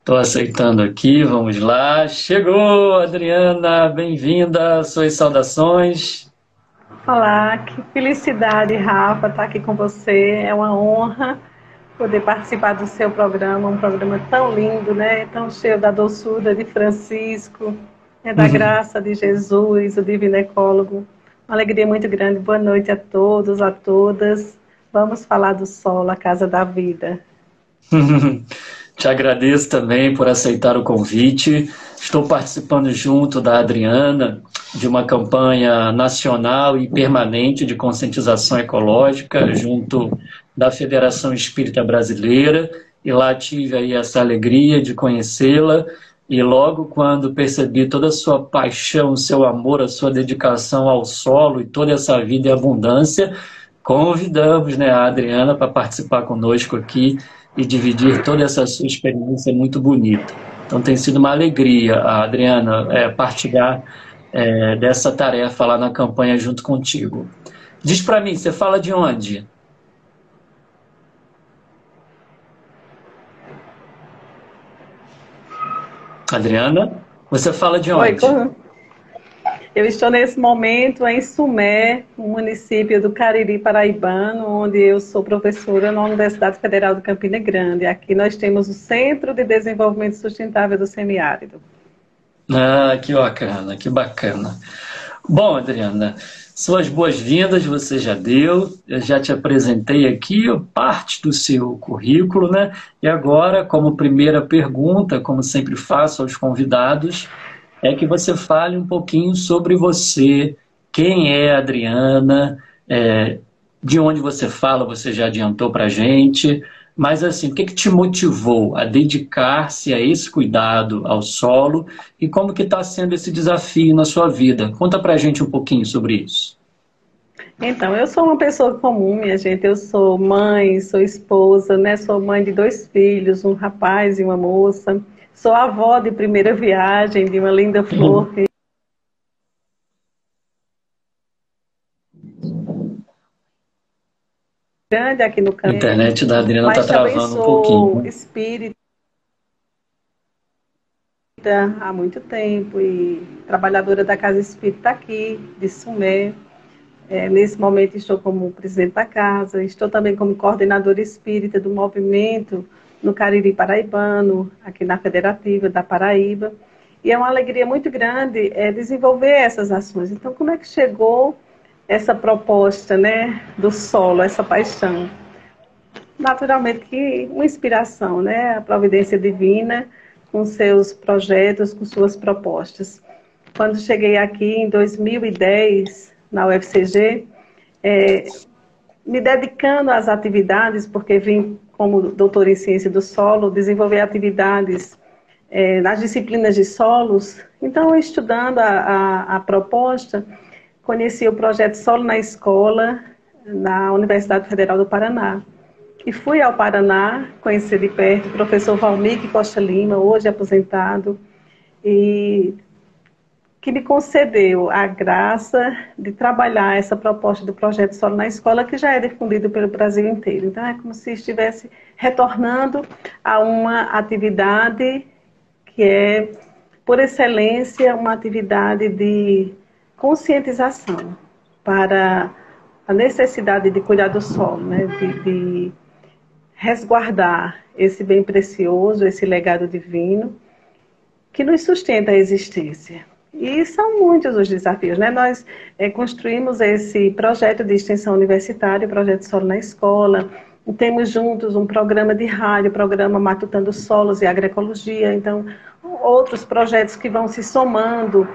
Estou aceitando aqui, vamos lá. Chegou, Adriana, bem-vinda, suas saudações. Olá, que felicidade, Rafa, estar aqui com você. É uma honra poder participar do seu programa, um programa tão lindo, né? Tão cheio da doçura de Francisco, né? Da graça de Jesus, o divino ecólogo. Uma alegria muito grande. Boa noite a todos, a todas. Vamos falar do Sol, a Casa da Vida. Te agradeço também por aceitar o convite. Estou participando junto da Adriana de uma campanha nacional e permanente de conscientização ecológica junto da Federação Espírita Brasileira, e lá tive aí essa alegria de conhecê-la, e logo quando percebi toda a sua paixão, o seu amor, a sua dedicação ao solo e toda essa vida e abundância, convidamos, né, a Adriana para participar conosco aqui e dividir toda essa sua experiência muito bonita. Então tem sido uma alegria, Adriana, partilhar dessa tarefa lá na campanha junto contigo. Diz para mim, você fala de onde? Adriana, você fala de Oi, onde? eu estou nesse momento em Sumé, no município do Cariri Paraibano, onde eu sou professora na Universidade Federal de Campina Grande. Aqui nós temos o Centro de Desenvolvimento Sustentável do Semiárido. Ah, que bacana, que bacana. Bom, Adriana, suas boas-vindas você já deu, eu já te apresentei aqui parte do seu currículo, né? E agora, como primeira pergunta, como sempre faço aos convidados, é que você fale um pouquinho sobre você, quem é a Adriana, de onde você fala, você já adiantou para a gente, mas assim, o que te motivou a dedicar-se a esse cuidado ao solo e como que está sendo esse desafio na sua vida? Conta para a gente um pouquinho sobre isso. Então, eu sou uma pessoa comum, minha gente. Eu sou mãe, sou esposa, né? Sou mãe de 2 filhos, um rapaz e uma moça. Sou avó de primeira viagem de uma linda flor que é grande aqui no A campo, internet da Adriana está mas também travando um sou pouquinho. espírita há muito tempo e trabalhadora da Casa Espírita aqui, de Sumé. Nesse momento estou como presidente da casa, estou também como coordenadora espírita do movimento no Cariri Paraibano, aqui na Federativa da Paraíba. E é uma alegria muito grande desenvolver essas ações. Então, como é que chegou essa proposta, né, do solo, essa paixão? Naturalmente que uma inspiração, né, a providência divina com seus projetos, com suas propostas. Quando cheguei aqui em 2010, na UFCG, me dedicando às atividades, porque vim como doutora em ciência do solo, desenvolver atividades nas disciplinas de solos. Então, estudando a proposta, conheci o projeto Solo na Escola, na Universidade Federal do Paraná. E fui ao Paraná conhecer de perto o professor Valmir Costa Lima, hoje aposentado, e que me concedeu a graça de trabalhar essa proposta do projeto Solo na Escola, que já é difundido pelo Brasil inteiro. Então, é como se estivesse retornando a uma atividade que é, por excelência, uma atividade de conscientização para a necessidade de cuidar do solo, né? de resguardar esse bem precioso, esse legado divino, que nos sustenta a existência. E são muitos os desafios, né? Nós construímos esse projeto de extensão universitária, o Projeto Solo na Escola, e temos juntos um programa de rádio, programa Matutando Solos e Agroecologia, então outros projetos que vão se somando,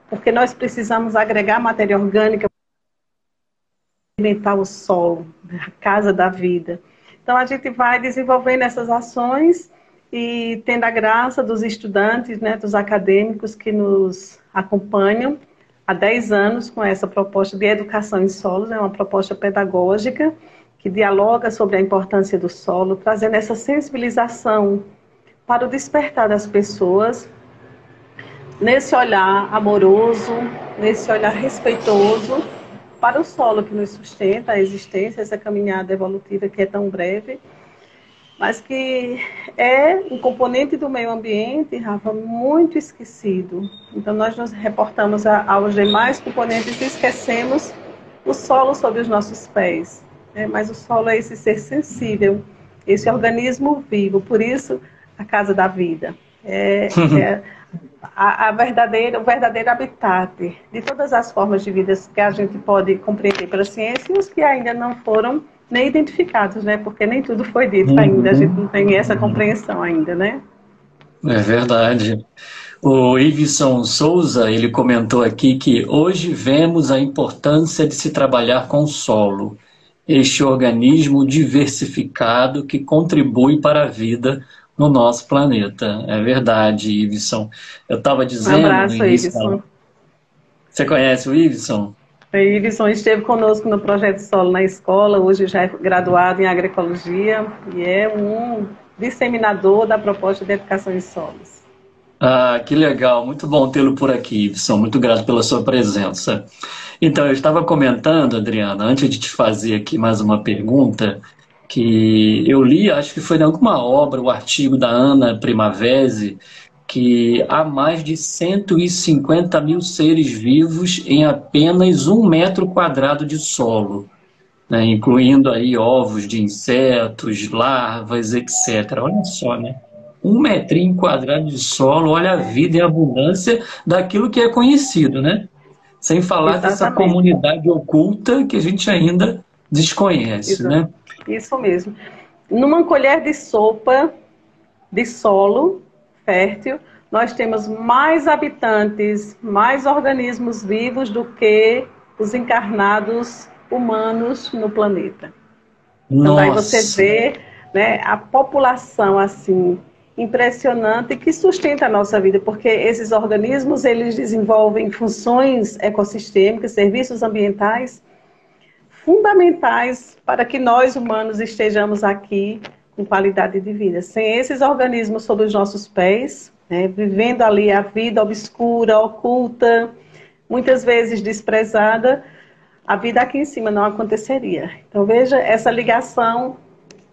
porque nós precisamos agregar matéria orgânica para alimentar o solo, a casa da vida. Então a gente vai desenvolvendo essas ações e tendo a graça dos estudantes, né, dos acadêmicos que nos acompanham há 10 anos com essa proposta de educação em solos, é uma proposta pedagógica que dialoga sobre a importância do solo, trazendo essa sensibilização para o despertar das pessoas nesse olhar amoroso, nesse olhar respeitoso para o solo que nos sustenta, a existência, essa caminhada evolutiva que é tão breve. mas que é um componente do meio ambiente, Rafa, muito esquecido. Então, nós nos reportamos aos demais componentes e esquecemos o solo sob os nossos pés. Né? Mas o solo é esse ser sensível, esse organismo vivo, por isso a casa da vida. É o verdadeiro habitat de todas as formas de vida que a gente pode compreender pela ciência e os que ainda não foram nem identificados, né? Porque nem tudo foi dito ainda, a gente não tem essa compreensão ainda, né? É verdade. O Iveson Souza, ele comentou aqui que hoje vemos a importância de se trabalhar com o solo, este organismo diversificado que contribui para a vida no nosso planeta. É verdade, Iveson. Eu estava Um dizendo no abraço, início... Iveson. Você conhece o Iveson? O Iveson esteve conosco no Projeto Solo na escola, hoje já é graduado em agroecologia e é um disseminador da proposta de educação em solos. Ah, que legal, muito bom tê-lo por aqui, Iveson. Muito grato pela sua presença. Então, eu estava comentando, Adriana, antes de te fazer aqui mais uma pergunta, que eu li, acho que foi em alguma obra, o artigo da Ana Primavesi, que há mais de 150 mil seres vivos em apenas 1 metro quadrado de solo, né, incluindo aí ovos de insetos, larvas, etc. Olha só, né? 1 metrinho quadrado de solo, olha a vida e a abundância daquilo que é conhecido, né? Sem falar dessa Exatamente. comunidade oculta que a gente ainda desconhece, né? Isso mesmo. Numa colher de sopa de solo fértil, nós temos mais habitantes, mais organismos vivos do que os encarnados humanos no planeta. Então, daí você Nossa, vê, né, a população assim impressionante que sustenta a nossa vida, porque esses organismos eles desenvolvem funções ecossistêmicas, serviços ambientais fundamentais para que nós humanos estejamos aqui com qualidade de vida. Sem esses organismos sob os nossos pés, né, vivendo ali a vida obscura, oculta, muitas vezes desprezada, a vida aqui em cima não aconteceria. Então veja essa ligação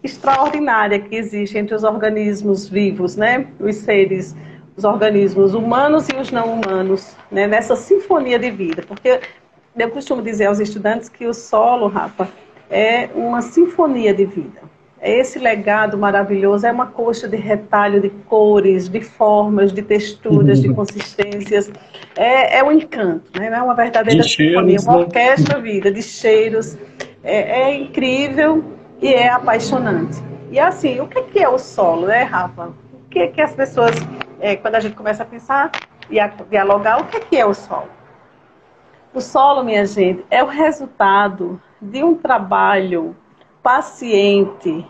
extraordinária que existe entre os organismos vivos, né, os seres, os organismos humanos e os não humanos, né, nessa sinfonia de vida, porque eu costumo dizer aos estudantes que o solo, Rafa, é uma sinfonia de vida. Esse legado maravilhoso é uma coxa de retalho de cores, de formas, de texturas, de consistências. É um encanto, né? É uma verdadeira sinfonia, uma orquestra vida de cheiros. É incrível e é apaixonante. E assim, o que é o solo, né, Rafa? O que as pessoas, quando a gente começa a pensar e a dialogar, o que é o solo? O solo, minha gente, é o resultado de um trabalho paciente,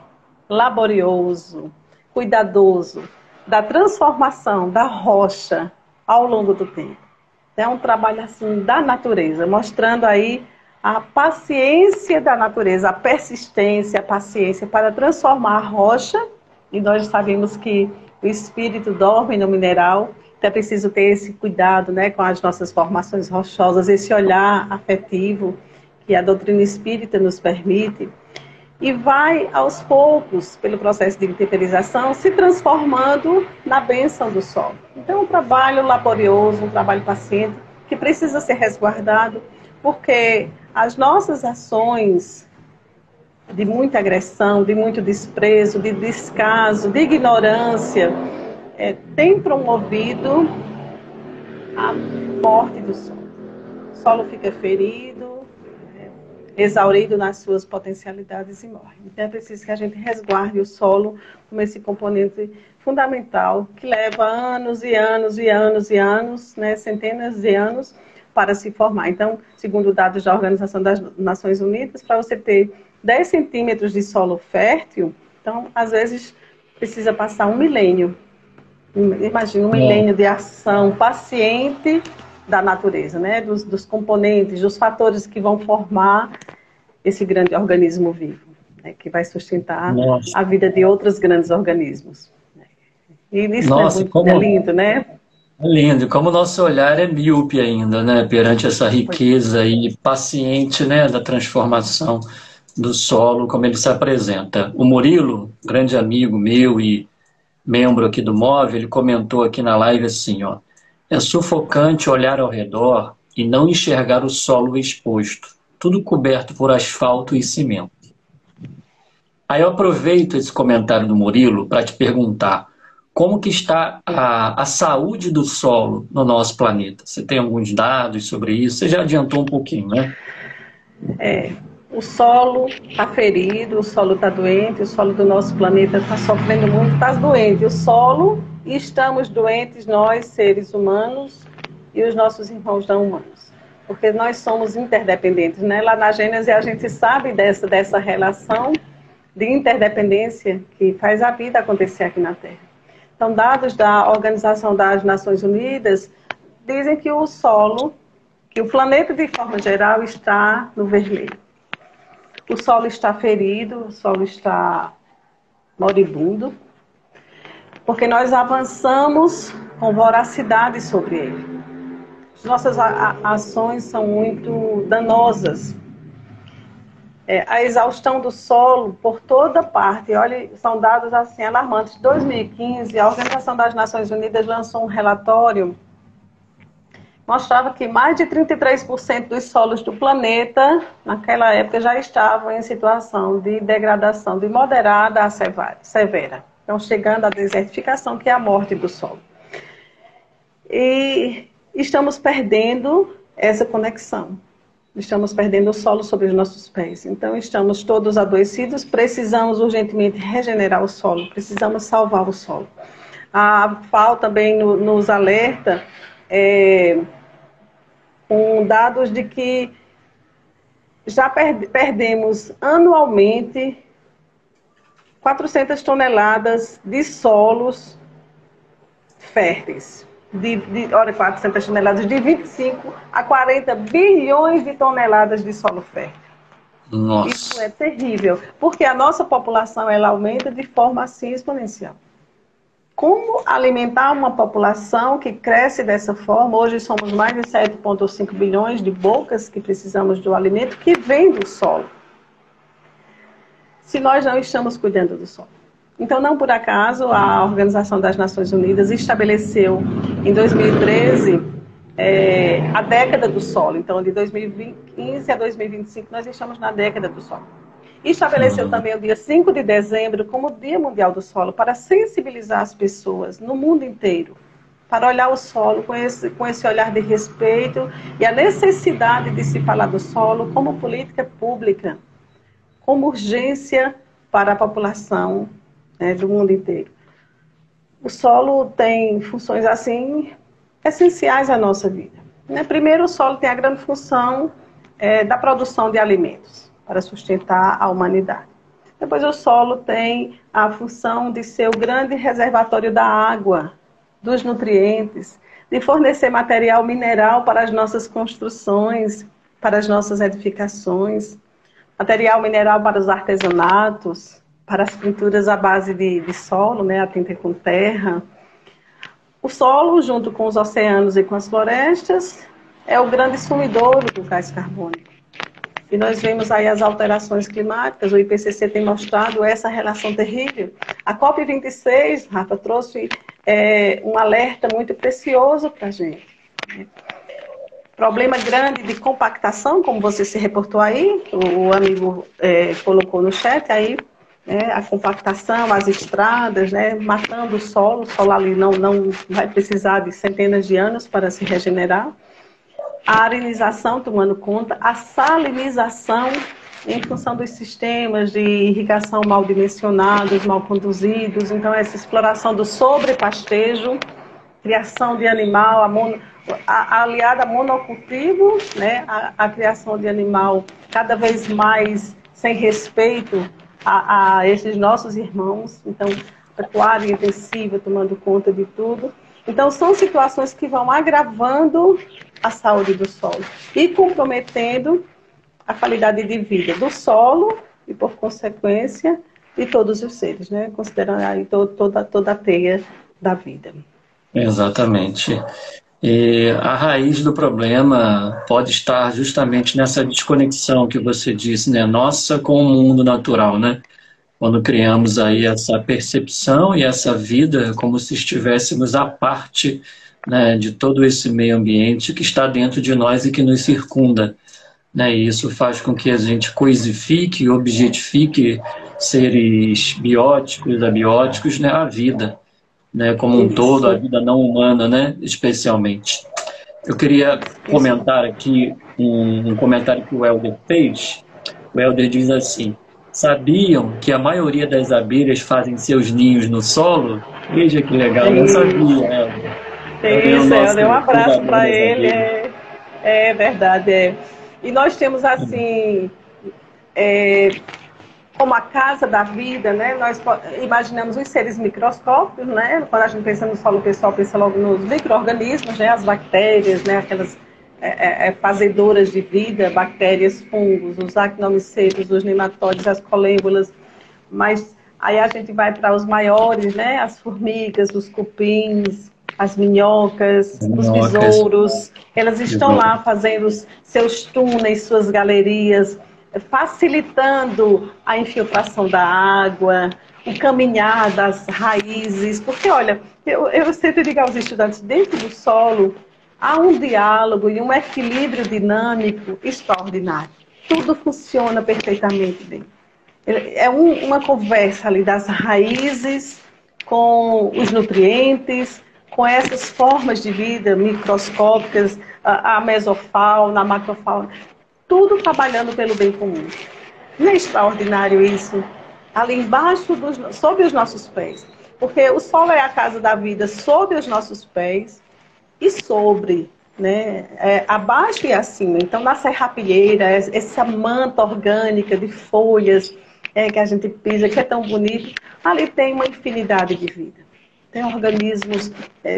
laborioso, cuidadoso, da transformação da rocha ao longo do tempo. É um trabalho assim da natureza, mostrando aí a paciência da natureza, a persistência, a paciência para transformar a rocha, e nós sabemos que o espírito dorme no mineral, então é preciso ter esse cuidado, né, com as nossas formações rochosas, esse olhar afetivo que a doutrina espírita nos permite, e vai, aos poucos, pelo processo de temperização, se transformando na bênção do sol. Então, um trabalho laborioso, um trabalho paciente, que precisa ser resguardado, porque as nossas ações de muita agressão, de muito desprezo, de descaso, de ignorância, têm promovido a morte do solo. O solo fica ferido, exaurido nas suas potencialidades e morre. Então é preciso que a gente resguarde o solo como esse componente fundamental que leva anos e anos e anos e anos, né, centenas de anos para se formar. Então, segundo dados da Organização das Nações Unidas, para você ter 10 centímetros de solo fértil, então às vezes precisa passar 1 milênio. Imagina, 1 milênio de ação paciente da natureza, né? Dos componentes, dos fatores que vão formar esse grande organismo vivo, né? Que vai sustentar a vida de outros grandes organismos. E isso é lindo, né? É lindo, como o nosso olhar é míope ainda, né? Perante essa riqueza e paciente, né, da transformação do solo, como ele se apresenta. O Murilo, grande amigo meu e membro aqui do MOVE, ele comentou aqui na live assim, ó, é sufocante olhar ao redor e não enxergar o solo exposto, tudo coberto por asfalto e cimento. Aí eu aproveito esse comentário do Murilo para te perguntar como que está a saúde do solo no nosso planeta. Você tem alguns dados sobre isso? Você já adiantou um pouquinho, né? O solo está ferido, o solo está doente, o solo do nosso planeta está sofrendo muito, está doente. O solo, e estamos doentes nós, seres humanos, e os nossos irmãos não humanos. Porque nós somos interdependentes, né? Lá na Gênesis a gente sabe dessa relação de interdependência que faz a vida acontecer aqui na Terra. Então, dados da Organização das Nações Unidas dizem que o solo, que o planeta de forma geral está no vermelho. O solo está ferido, o solo está moribundo, porque nós avançamos com voracidade sobre ele. As nossas ações são muito danosas. A exaustão do solo por toda parte, olha, são dados assim alarmantes. Em 2015, a Organização das Nações Unidas lançou um relatório mostrava que mais de 33% dos solos do planeta, naquela época, já estavam em situação de degradação de moderada a severa. Então, chegando à desertificação, que é a morte do solo. E estamos perdendo essa conexão. Estamos perdendo o solo sobre os nossos pés. Então, estamos todos adoecidos, precisamos urgentemente regenerar o solo, precisamos salvar o solo. A FAO também nos alerta com dados de que já perdemos anualmente 400 toneladas de solos férteis. Olha, 400 toneladas, de 25 a 40 bilhões de toneladas de solo fértil. Nossa. Isso é terrível, porque a nossa população ela aumenta de forma assim exponencial. Como alimentar uma população que cresce dessa forma? Hoje somos mais de 7,5 bilhões de bocas que precisamos do alimento que vem do solo. Se nós não estamos cuidando do solo. Então, não por acaso, a Organização das Nações Unidas estabeleceu em 2013 a década do solo. Então, de 2015 a 2025, nós estamos na década do solo. E estabeleceu também o dia 5 de dezembro como Dia Mundial do Solo, para sensibilizar as pessoas no mundo inteiro, para olhar o solo com esse olhar de respeito e a necessidade de se falar do solo como política pública, como urgência para a população do mundo inteiro. O solo tem funções assim essenciais à nossa vida. Primeiro, o solo tem a grande função da produção de alimentos, para sustentar a humanidade. Depois, o solo tem a função de ser o grande reservatório da água, dos nutrientes, de fornecer material mineral para as nossas construções, para as nossas edificações, material mineral para os artesanatos, para as pinturas à base de solo, a tinta com terra. O solo, junto com os oceanos e com as florestas, é o grande sumidouro do gás carbônico. E nós vemos aí as alterações climáticas, o IPCC tem mostrado essa relação terrível. A COP26, Rafa, trouxe um alerta muito precioso para a gente. Problema grande de compactação, como você se reportou aí, o amigo colocou no chat aí, a compactação, as estradas, matando o solo ali não vai precisar de centenas de anos para se regenerar. A arenização tomando conta, a salinização em função dos sistemas de irrigação mal dimensionados, mal conduzidos. Então, essa exploração do sobrepastejo, criação de animal, aliada a monocultivo, a criação de animal cada vez mais sem respeito a esses nossos irmãos. Então, pecuária intensiva tomando conta de tudo. Então, são situações que vão agravando a saúde do solo e comprometendo a qualidade de vida do solo e, por consequência, de todos os seres, considerando aí toda a teia da vida. Exatamente. E a raiz do problema pode estar justamente nessa desconexão que você disse, né? Nossa com o mundo natural, né? Quando criamos aí essa percepção e essa vida como se estivéssemos à parte, né, de todo esse meio ambiente que está dentro de nós e que nos circunda, né? E isso faz com que a gente coisifique, objetifique seres bióticos, abióticos, né, a vida, né, como um todo, a Isso, vida não humana, né, especialmente. Eu queria isso. comentar aqui um comentário que o Helder fez. O Helder diz assim: sabiam que a maioria das abelhas fazem seus ninhos no solo? Veja que legal, não sabia, Isso, Helder. Helder é o isso, eu nosso dei um abraço cuidador para das ele. abelhas. É verdade, é. E nós temos assim, é, como a casa da vida, né? Nós imaginamos os seres microscópicos, né? Quando a gente pensa no solo, o pessoal pensa logo nos micro-organismos, né? As bactérias, né? Aquelas fazedoras de vida, bactérias, fungos, os actinomícetos, os nematóides, as colêmbolas. Mas aí a gente vai para os maiores, né? As formigas, os cupins, as minhocas, As os minhocas, besouros. Elas estão lá fazendo os seus túneis, suas galerias, facilitando a infiltração da água, o caminhar das raízes. Porque, olha, eu sempre digo aos estudantes, dentro do solo há um diálogo e um equilíbrio dinâmico extraordinário. Tudo funciona perfeitamente bem. É uma conversa ali das raízes com os nutrientes, com essas formas de vida microscópicas, a mesofauna, a macrofauna, tudo trabalhando pelo bem comum. Não é extraordinário isso? Ali embaixo, sob os nossos pés. Porque o solo é a casa da vida sob os nossos pés e sobre, né? Abaixo e acima. Então, na serrapilheira, essa manta orgânica de folhas que a gente pisa, que é tão bonito, ali tem uma infinidade de vida. Tem organismos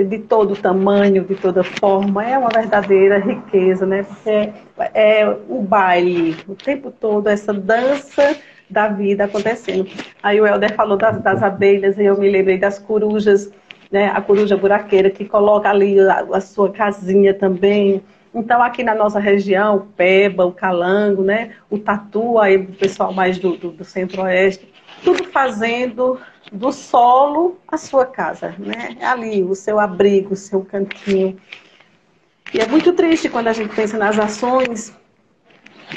de todo tamanho, de toda forma. É uma verdadeira riqueza, né? Porque é o baile, o tempo todo, essa dança da vida acontecendo. Aí o Helder falou das abelhas, e eu me lembrei das corujas, né? A coruja buraqueira, que coloca ali a sua casinha também. Então, aqui na nossa região, o peba, o calango, né? O tatu, aí o pessoal mais do centro-oeste, tudo fazendo do solo a sua casa, né? Ali, o seu abrigo, o seu cantinho. E é muito triste quando a gente pensa nas ações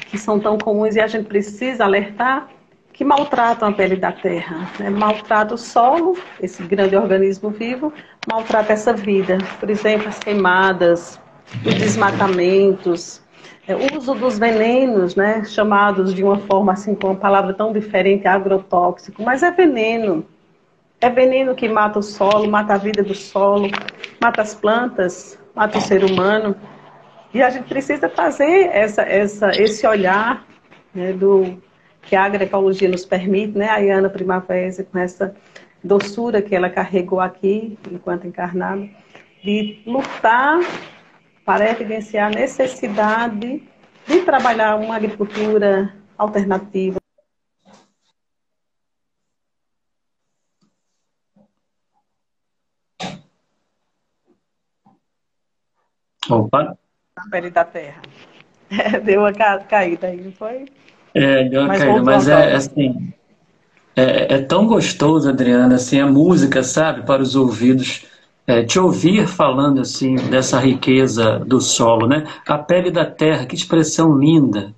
que são tão comuns e a gente precisa alertar, que maltratam a pele da terra, né? Maltrata o solo, esse grande organismo vivo, maltrata essa vida. Por exemplo, as queimadas, os desmatamentos, o uso dos venenos, né? Chamados de uma forma assim, com uma palavra tão diferente, agrotóxico, mas é veneno. É veneno que mata o solo, mata a vida do solo, mata as plantas, mata o ser humano. E a gente precisa trazer esse olhar, né, que a agroecologia nos permite, né, a Iana Primavera, com essa doçura que ela carregou aqui, enquanto encarnada, de lutar para evidenciar a necessidade de trabalhar uma agricultura alternativa. opa, Na pele da terra. Deu uma caída aí, não foi? deu uma Mas caída, voltou mas é agora. assim, é tão gostoso, Adriana, assim, a música, sabe, para os ouvidos, te ouvir falando, assim, dessa riqueza do solo, né? A pele da terra, que expressão linda,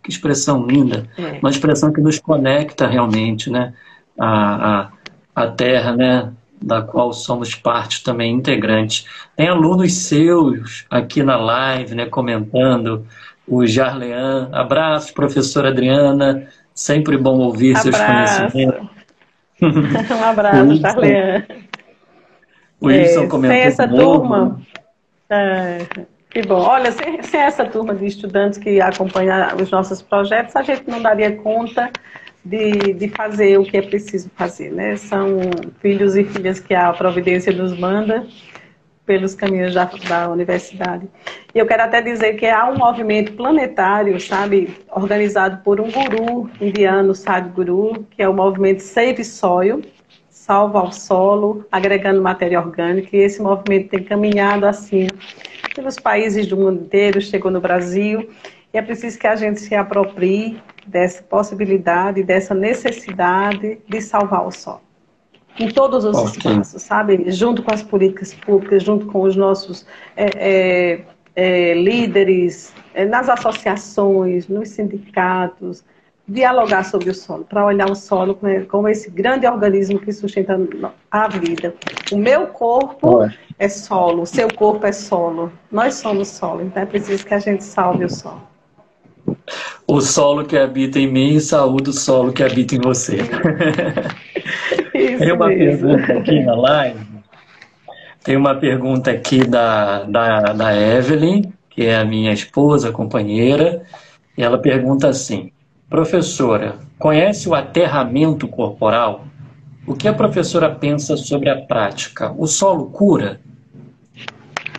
É. uma expressão que nos conecta realmente, né? A, a, a terra, né? Da qual somos parte também integrante. Tem alunos seus aqui na live, né, comentando, o Jarlean, abraço, professora Adriana, sempre bom ouvir seus conhecimentos. Abraço. Um O abraço, Wilson, Charlean. o Wilson Sem comentou de essa novo. turma, que bom. Olha, sem essa turma de estudantes que acompanham os nossos projetos, a gente não daria conta de fazer o que é preciso fazer, né? São filhos e filhas que a providência nos manda pelos caminhos da universidade. E eu quero até dizer que há um movimento planetário, sabe, organizado por um guru indiano, Sadhguru, que é o movimento Save Soil, salva ao solo, agregando matéria orgânica, e esse movimento tem caminhado assim pelos países do mundo inteiro, chegou no Brasil, e é preciso que a gente se aproprie dessa possibilidade, dessa necessidade de salvar o solo. Em todos os espaços, sabe? Junto com as políticas públicas, junto com os nossos líderes, nas associações, nos sindicatos, dialogar sobre o solo, para olhar o solo como esse grande organismo que sustenta a vida. O meu corpo é solo, o seu corpo é solo, nós somos solo, então é preciso que a gente salve o solo. O solo que habita em mim, saúde o solo que habita em você. Tem uma pergunta aqui na live. Tem uma pergunta aqui da Evelyn, que é a minha esposa, companheira, e ela pergunta assim: professora, conhece o aterramento corporal? O que a professora pensa sobre a prática? O solo cura?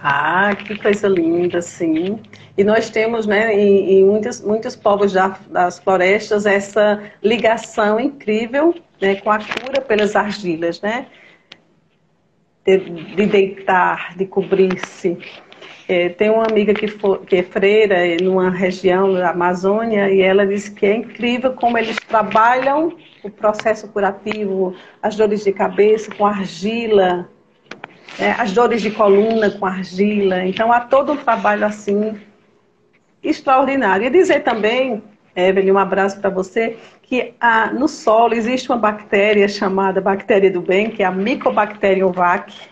Ah, que coisa linda, sim. E nós temos, né, em muitos povos das florestas, essa ligação incrível, né, com a cura pelas argilas, né? De deitar, de cobrir-se. Tem uma amiga que é freira numa região da Amazônia, e ela disse que é incrível como eles trabalham o processo curativo, as dores de cabeça com argila, as dores de coluna com argila. Então há todo um trabalho assim extraordinário. E dizer também, Evelyn, um abraço para você, que no solo existe uma bactéria chamada bactéria do bem, que é a Mycobacterium vaccae.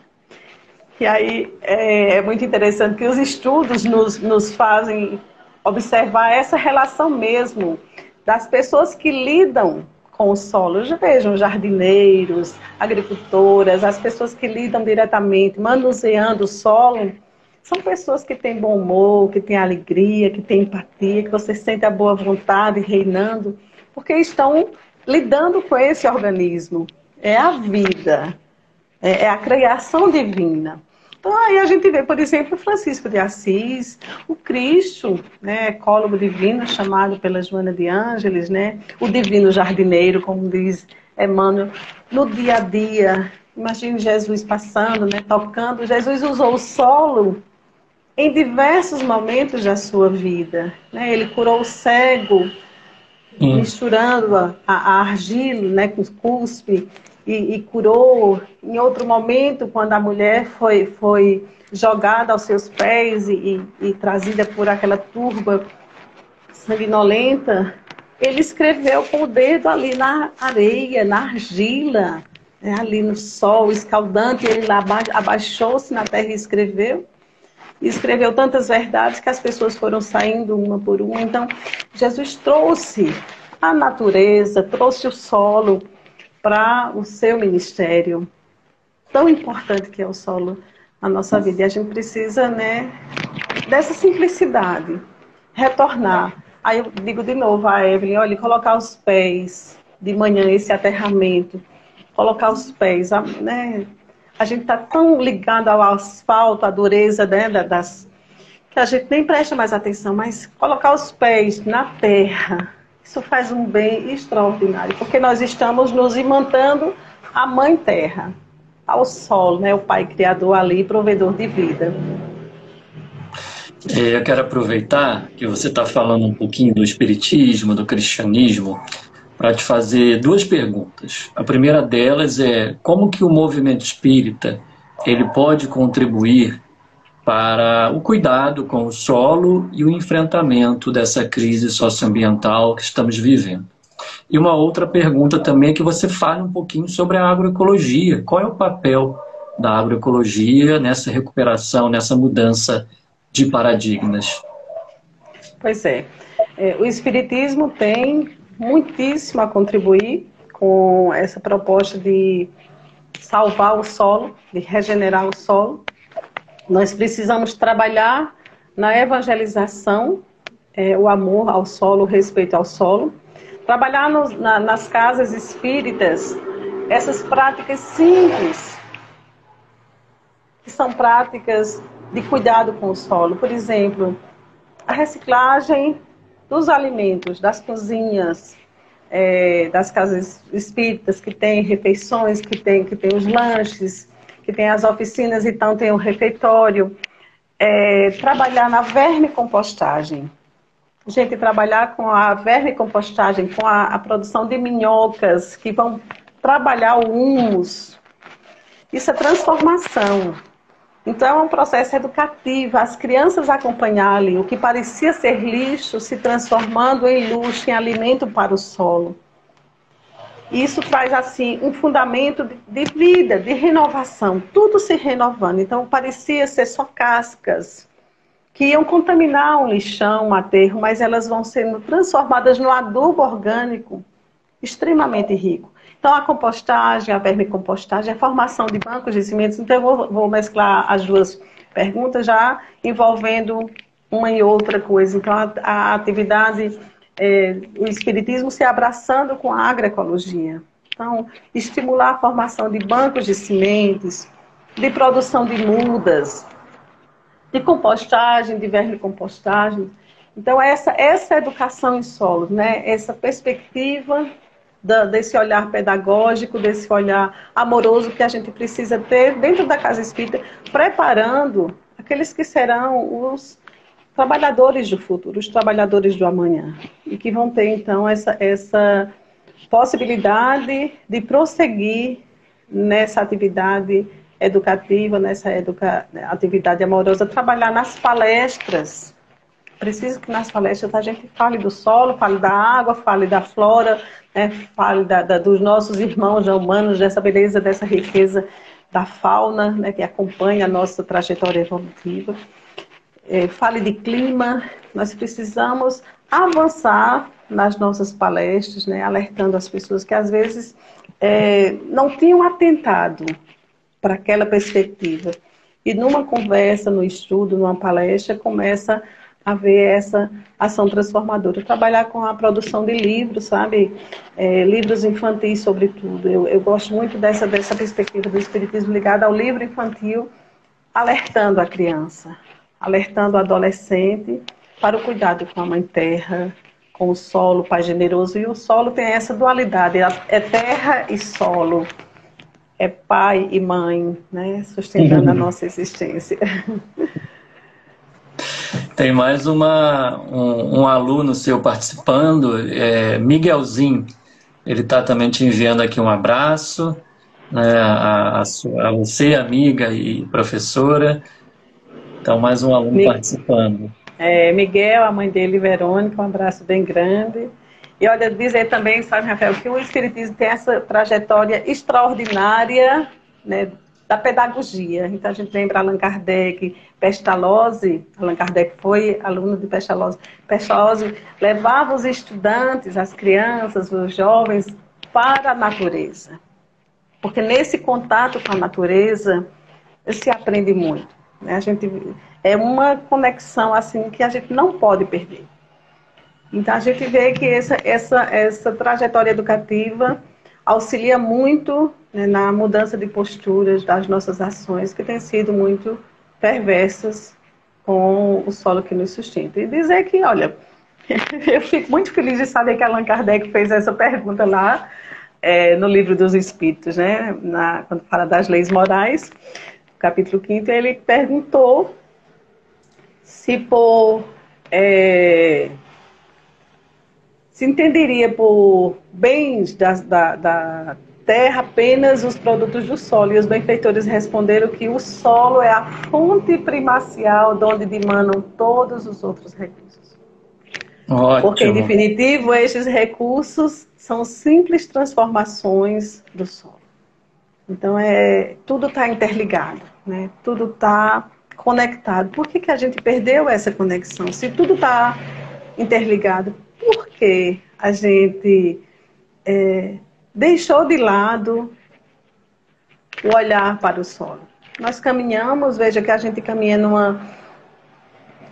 E aí é muito interessante que os estudos nos fazem observar essa relação mesmo das pessoas que lidam com o solo. Vejam, jardineiros, agricultoras, as pessoas que lidam diretamente, manuseando o solo, são pessoas que têm bom humor, que têm alegria, que têm empatia, que você sente a boa vontade reinando, porque estão lidando com esse organismo. É a vida, é a criação divina. Então aí a gente vê, por exemplo, Francisco de Assis, o Cristo, né, ecólogo divino, chamado pela Joana de Ângeles, né, o divino jardineiro, como diz Emmanuel, no dia a dia. Imagine Jesus passando, né, tocando. Jesus usou o solo em diversos momentos da sua vida, né? Ele curou o cego, misturando a argila, né, com cuspe, e curou. Em outro momento, quando a mulher foi jogada aos seus pés e trazida por aquela turba sanguinolenta, ele escreveu com o dedo ali na areia, na argila, né, ali no sol escaldante. Ele lá abaixou-se na terra e escreveu. E escreveu tantas verdades que as pessoas foram saindo uma por uma. Então, Jesus trouxe a natureza, trouxe o solo para o seu ministério. Tão importante que é o solo na nossa vida. E a gente precisa, né, dessa simplicidade, retornar. Aí eu digo de novo a Evelyn, olha, colocar os pés de manhã, esse aterramento, colocar os pés, né? A gente está tão ligado ao asfalto, à dureza, né, que a gente nem presta mais atenção, mas colocar os pés na terra, isso faz um bem extraordinário, porque nós estamos nos imantando à Mãe Terra, ao Sol, né, o Pai Criador ali, provedor de vida. Eu quero aproveitar que você está falando um pouquinho do espiritismo, do cristianismo, para te fazer duas perguntas. A primeira delas é como que o movimento espírita ele pode contribuir para o cuidado com o solo e o enfrentamento dessa crise socioambiental que estamos vivendo. E uma outra pergunta também é que você fale um pouquinho sobre a agroecologia. Qual é o papel da agroecologia nessa recuperação, nessa mudança de paradigmas? Pois é. O Espiritismo tem muitíssimo a contribuir com essa proposta de salvar o solo, de regenerar o solo. Nós precisamos trabalhar na evangelização, o amor ao solo, o respeito ao solo. Trabalhar nas casas espíritas, essas práticas simples, que são práticas de cuidado com o solo. Por exemplo, a reciclagem dos alimentos, das cozinhas, das casas espíritas, que tem refeições, que tem os lanches, que tem as oficinas, então tem o refeitório. trabalhar na vermicompostagem. Gente, trabalhar com a vermicompostagem, com a produção de minhocas que vão trabalhar o humus. Isso é transformação. Então, é um processo educativo. As crianças acompanharem o que parecia ser lixo se transformando em luxo, em alimento para o solo. Isso traz, assim, um fundamento de vida, de renovação. Tudo se renovando. Então, parecia ser só cascas que iam contaminar um lixão, um aterro, mas elas vão sendo transformadas num adubo orgânico extremamente rico. Então, a compostagem, a vermicompostagem, a formação de bancos de sementes. Então, eu vou mesclar as duas perguntas já envolvendo uma e outra coisa. Então, a atividade, o espiritismo se abraçando com a agroecologia. Então, estimular a formação de bancos de sementes, de produção de mudas, de compostagem, de vermicompostagem. Então, essa educação em solos, né? Essa perspectiva desse olhar pedagógico, desse olhar amoroso que a gente precisa ter dentro da casa espírita, preparando aqueles que serão os trabalhadores do futuro, os trabalhadores do amanhã, e que vão ter, então, essa possibilidade de prosseguir nessa atividade educativa, nessa atividade amorosa, trabalhar nas palestras. Preciso que nas palestras a gente fale do solo, fale da água, fale da flora, né, fale dos nossos irmãos humanos, dessa beleza, dessa riqueza da fauna, né, que acompanha a nossa trajetória evolutiva. Fale de clima. Nós precisamos avançar nas nossas palestras, né, alertando as pessoas que às vezes não tinham atentado para aquela perspectiva. E numa conversa, no estudo, numa palestra, começa a ver essa ação transformadora. Trabalhar com a produção de livros, sabe? Livros infantis, sobretudo. Eu gosto muito dessa perspectiva do espiritismo ligada ao livro infantil, alertando a criança, alertando o adolescente para o cuidado com a mãe terra, com o solo, Pai generoso. E o solo tem essa dualidade, é terra e solo, é pai e mãe, né? Sustentando a nossa existência. Tem mais um aluno seu participando, Miguelzinho. Ele está também te enviando aqui um abraço, né, a você, amiga e professora. Então, mais um aluno participando. Miguel, a mãe dele, Verônica, um abraço bem grande. E olha, dizer também, sabe, Rafael, que o Espiritismo tem essa trajetória extraordinária, né, da pedagogia. Então, a gente lembra Allan Kardec, Pestalozzi. Allan Kardec foi aluno de Pestalozzi. Pestalozzi levava os estudantes, as crianças, os jovens, para a natureza. Porque nesse contato com a natureza, se aprende muito. Né? É uma conexão assim que a gente não pode perder. Então, a gente vê que essa trajetória educativa auxilia muito, né, na mudança de posturas das nossas ações, que têm sido muito perversas com o solo que nos sustenta. E dizer que, olha, eu fico muito feliz de saber que Allan Kardec fez essa pergunta lá no Livro dos Espíritos, né, quando fala das leis morais, capítulo 5º, ele perguntou se se entenderia por bens da terra apenas os produtos do solo. E os benfeitores responderam que o solo é a fonte primacial de onde dimanam todos os outros recursos. Ótimo. Porque, em definitivo, estes recursos são simples transformações do solo. Então, tudo está interligado, né? Tudo está conectado. Por que a gente perdeu essa conexão? Se tudo está interligado, por que a gente deixou de lado o olhar para o solo? Nós caminhamos, veja que a gente caminha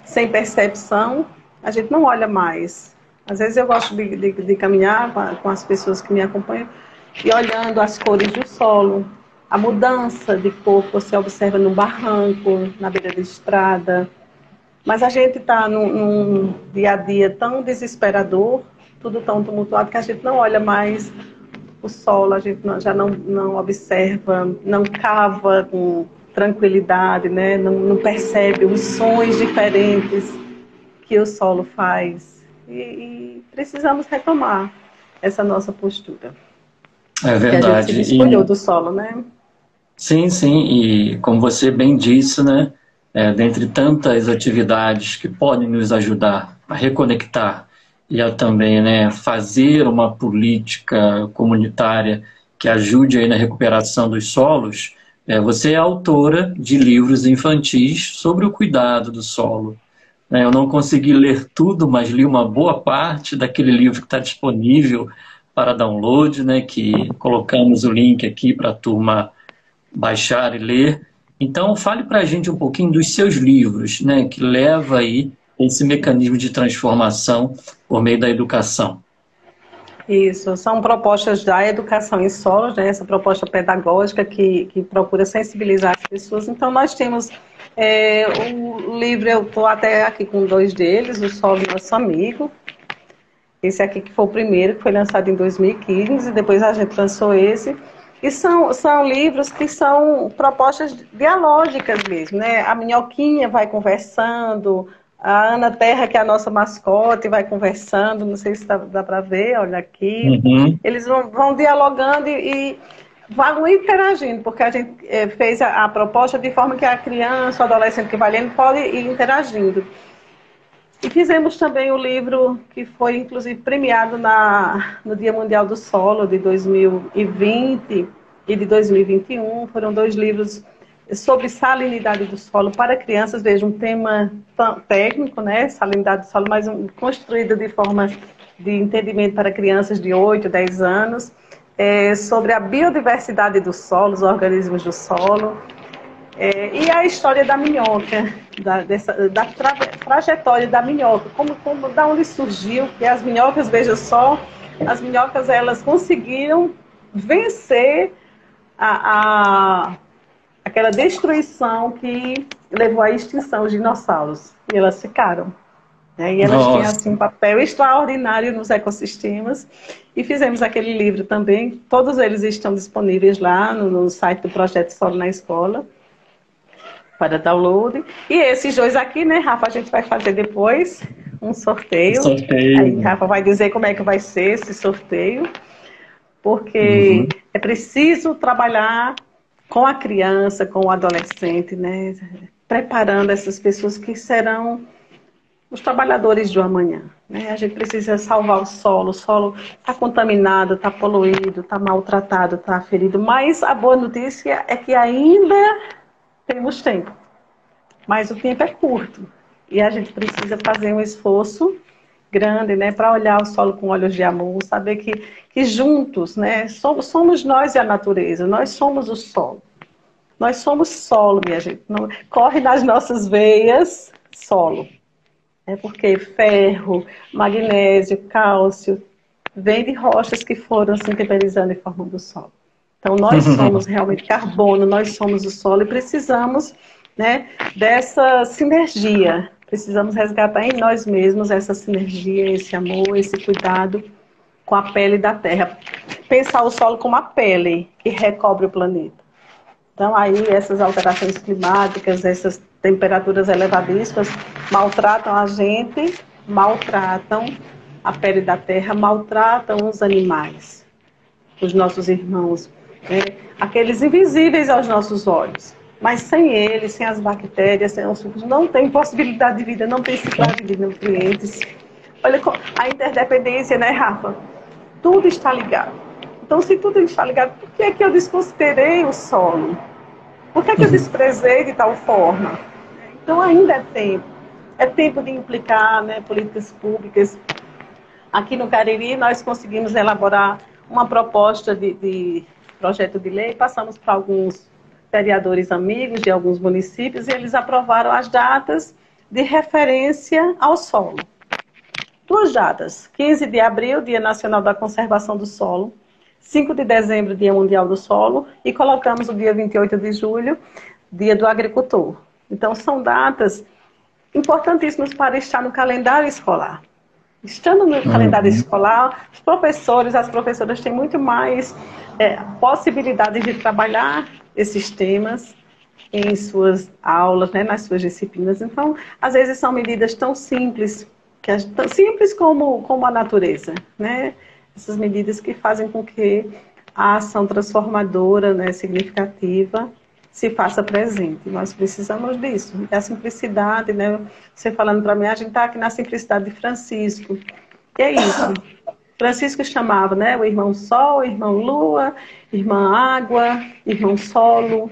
sem percepção, a gente não olha mais. Às vezes eu gosto de caminhar com as pessoas que me acompanham e olhando as cores do solo, a mudança de cor que você observa no barranco, na beira da estrada. Mas a gente está num dia a dia tão desesperador, tudo tão tumultuado, que a gente não olha mais o solo, a gente já não observa, não cava com tranquilidade, né? Não percebe os sons diferentes que o solo faz. E precisamos retomar essa nossa postura. É Que a gente se verdade. descolhou do solo, né? Sim, sim, e como você bem disse, né, dentre tantas atividades que podem nos ajudar a reconectar e a também, né, fazer uma política comunitária que ajude aí na recuperação dos solos, você é autora de livros infantis sobre o cuidado do solo. Eu não consegui ler tudo, mas li uma boa parte daquele livro que está disponível para download, né, que colocamos o link aqui para a turma baixar e ler. Então, fale para a gente um pouquinho dos seus livros, né, que leva aí esse mecanismo de transformação por meio da educação. Isso, são propostas da educação em solos, né, essa proposta pedagógica que procura sensibilizar as pessoas. Então, nós temos o livro, eu estou até aqui com 2 deles, O Solo Nosso Amigo. Esse aqui que foi o primeiro, que foi lançado em 2015, depois a gente lançou esse. E são livros que são propostas dialógicas mesmo, né? A Minhoquinha vai conversando, a Ana Terra, que é a nossa mascote, vai conversando, não sei se dá para ver, olha aqui. Uhum. Eles vão dialogando e vão interagindo, porque a gente fez a proposta de forma que a criança, o adolescente que vai lendo, pode ir interagindo. E fizemos também o livro que foi, inclusive, premiado no Dia Mundial do Solo de 2020 e de 2021. Foram 2 livros sobre salinidade do solo para crianças. Veja, um tema técnico, né? Salinidade do solo, mas construído de forma de entendimento para crianças de 8, 10 anos. Sobre a biodiversidade do solo, os organismos do solo. E a história da minhoca, da trajetória da minhoca, da onde surgiu, que as minhocas, veja só, as minhocas elas conseguiram vencer aquela destruição que levou à extinção dos dinossauros. E elas ficaram. Né? E elas têm assim, um papel extraordinário nos ecossistemas. E fizemos aquele livro também, todos eles estão disponíveis lá no site do Projeto Solo na Escola, para download. E esses 2 aqui, né, Rafa, a gente vai fazer depois um sorteio. Aí Rafa vai dizer como é que vai ser esse sorteio, porque é preciso trabalhar com a criança, com o adolescente, né, preparando essas pessoas que serão os trabalhadores do amanhã. Né? A gente precisa salvar o solo está contaminado, está poluído, está maltratado, está ferido, mas a boa notícia é que ainda temos tempo, mas o tempo é curto e a gente precisa fazer um esforço grande, né, para olhar o solo com olhos de amor, saber que juntos, né, somos nós e a natureza, nós somos o solo, nós somos solo, minha gente, não, corre nas nossas veias solo, porque ferro, magnésio, cálcio, vem de rochas que foram se sintetizando e formando o solo. Então, nós somos realmente carbono, nós somos o solo e precisamos, né, dessa sinergia. Precisamos resgatar em nós mesmos essa sinergia, esse amor, esse cuidado com a pele da terra. Pensar o solo como a pele que recobre o planeta. Então, aí, essas alterações climáticas, essas temperaturas elevadíssimas maltratam a gente, maltratam a pele da terra, maltratam os animais, os nossos irmãos. Aqueles invisíveis aos nossos olhos. Mas sem eles, sem as bactérias, sem os fungos, não tem possibilidade de vida, não tem ciclagem de nutrientes. Olha a interdependência, né, Rafa? Tudo está ligado. Então, se tudo está ligado, por que é que eu desconsiderei o solo? Por que é que eu desprezei de tal forma? Então, ainda é tempo. É tempo de implicar, né, políticas públicas. Aqui no Cariri, nós conseguimos elaborar uma proposta de projeto de lei, passamos para alguns vereadores amigos de alguns municípios e eles aprovaram as datas de referência ao solo. 2 datas, 15 de abril, Dia Nacional da Conservação do Solo, 5 de dezembro, Dia Mundial do Solo, e colocamos o dia 28 de julho, Dia do Agricultor. Então, são datas importantíssimas para estar no calendário escolar. Estando no calendário escolar, os professores, as professoras têm muito mais possibilidades de trabalhar esses temas, em suas aulas, né, nas suas disciplinas. Então, às vezes são medidas tão simples, tão simples como a natureza, né? Essas medidas que fazem com que a ação transformadora, né, significativa, se faça presente. Nós precisamos disso. E a simplicidade, né? Você falando para mim, a gente está aqui na simplicidade de Francisco. E é isso. Francisco chamava, né, o irmão Sol, o irmão Lua, irmã Água, irmão Solo,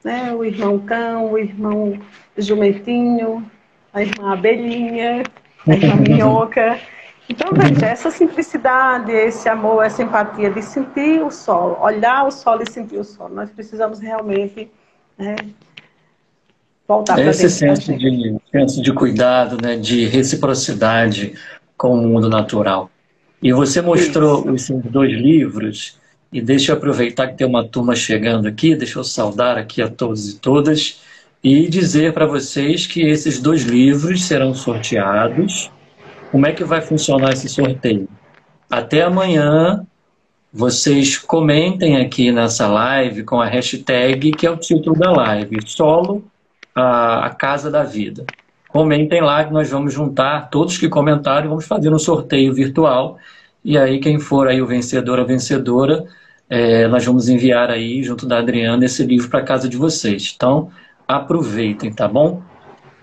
né, o irmão Cão, o irmão Jumentinho, a irmã Abelhinha, a irmã Minhoca. Então, veja, essa simplicidade, esse amor, essa empatia de sentir o sol, olhar o sol e sentir o sol. Nós precisamos realmente, né, voltar para dentro Esse da gente. senso de cuidado, né, de reciprocidade com o mundo natural. E você mostrou Isso. os seus 2 livros, e deixa eu aproveitar que tem uma turma chegando aqui, deixa eu saudar aqui a todos e todas, e dizer para vocês que esses 2 livros serão sorteados. Como é que vai funcionar esse sorteio? Até amanhã, vocês comentem aqui nessa live com a hashtag, que é o título da live, Solo, a Casa da Vida. Comentem lá que nós vamos juntar todos que comentaram e vamos fazer um sorteio virtual. E aí quem for aí o vencedor, a vencedora, nós vamos enviar aí, junto da Adriana, esse livro para a casa de vocês. Então, aproveitem, tá bom?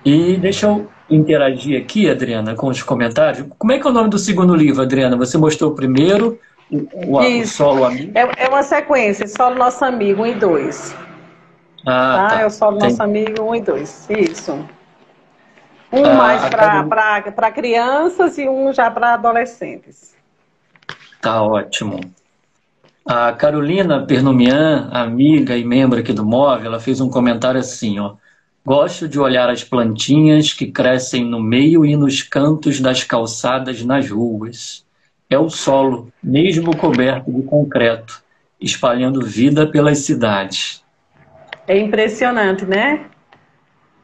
E deixa eu interagir aqui, Adriana, com os comentários. Como é que é o nome do segundo livro, Adriana? Você mostrou o primeiro, o Isso. Solo Amigo? É uma sequência, Solo Nosso Amigo, 1 e 2. Ah, Tá? É o tá. Solo Nosso Amigo, 1 e 2. Isso. Um mais A Carolina... para crianças e um já para adolescentes. Tá ótimo. A Carolina Pernumian, amiga e membro aqui do Móvel, ela fez um comentário assim, ó. Gosto de olhar as plantinhas que crescem no meio e nos cantos das calçadas nas ruas. É o solo, mesmo coberto de concreto, espalhando vida pelas cidades. É impressionante, né?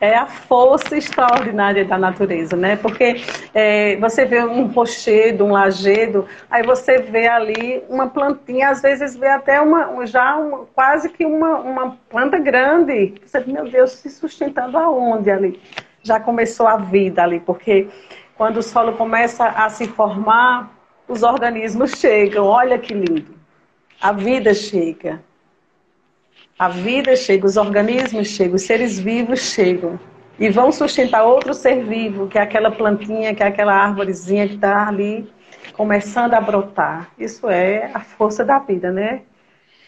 É a força extraordinária da natureza, né? Porque você vê um rochedo, um lajedo, aí você vê ali uma plantinha, às vezes vê até quase que uma planta grande. Você vê, meu Deus, se sustentando aonde ali? Já começou a vida ali, porque quando o solo começa a se formar, os organismos chegam. Olha que lindo. A vida chega. A vida chega, os organismos chegam, os seres vivos chegam. E vão sustentar outro ser vivo, que é aquela plantinha, que é aquela árvorezinha que está ali começando a brotar. Isso é a força da vida, né?